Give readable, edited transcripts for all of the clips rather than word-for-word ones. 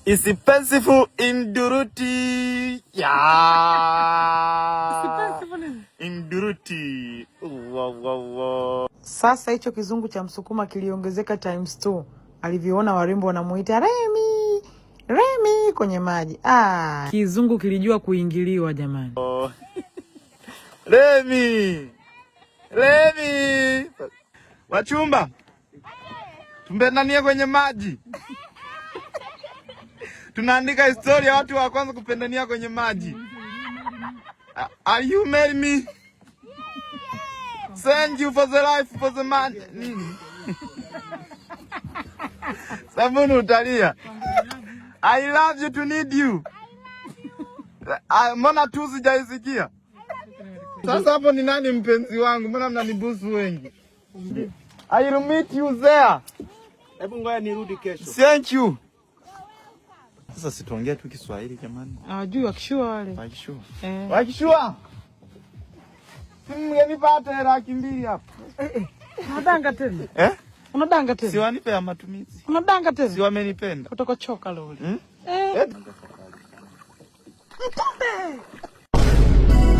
Is expensive in Duruti. Yeah. In Duruti. Wow. Sasa hicho kizungu cha Msukuma kiliongezeka ×2. Alivyoona warembo wanamuita Remi kwenye maji. Kizungu kilijua kuingiliwa jamani. Remi. Wachumba. Tumpendanie kwenye maji. Tunaandika historia watu wa kwanza kupendania kwenye maji. Are you marry me? Thank you for the life, for the man. Nini? Sabuni utalia. I love you to need you. Mbona tu sijaisikia? Sasa hapo ni nani mpenzi wangu? Mbona mnanibusu wengi? I will meet you there. Hebu ngoja nirudi kesho. Thank you. Sasa situongea tu Kiswahili jamani. Hawajui wakishua wale. Wakishua. Wakishua. Mngenipata hela 200 hapo. Unadanga tena? Unadanga tena? Si wanipe ya matumizi. Unadanga tena? Si wamenipenda. Kutoka choka loli.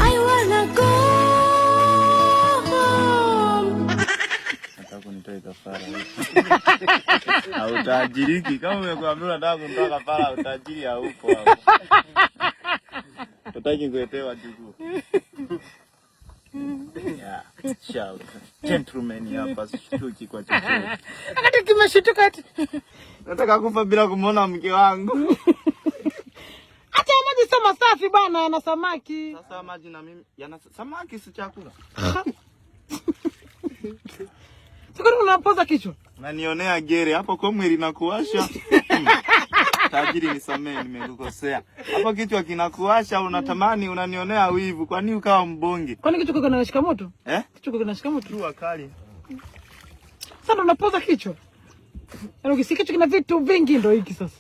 I wanna go home. Nataka kunitoa kafara. Hautajiriki kama umekuambia unataka kunitoa kafara, utajiri haupo hapo. Tutaki kuetewa jukuu. Yeah, ciao. Gentleman hapa sishtuki kwa chochote. Akati kimeshituka ati. Nataka kufa bila kumuona mke wangu. Acha maji sema safi bana na samaki. Sasa maji na mimi yana samaki si chakula. Sikoni unapoza kichwa. Unanionea gere hapo kwa mwili nakuwasha. Tajiri nisamee nimekukosea. Hapo kichwa kinakuwasha unatamani unanionea wivu. Kwa nini ukawa mbonge? Kwani kichwa kinashika moto? Kichwa kinashika moto. Tu akali. Sasa unapoza kichwa. Yaani ukisikia kichwa kina vitu vingi ndio hiki sasa.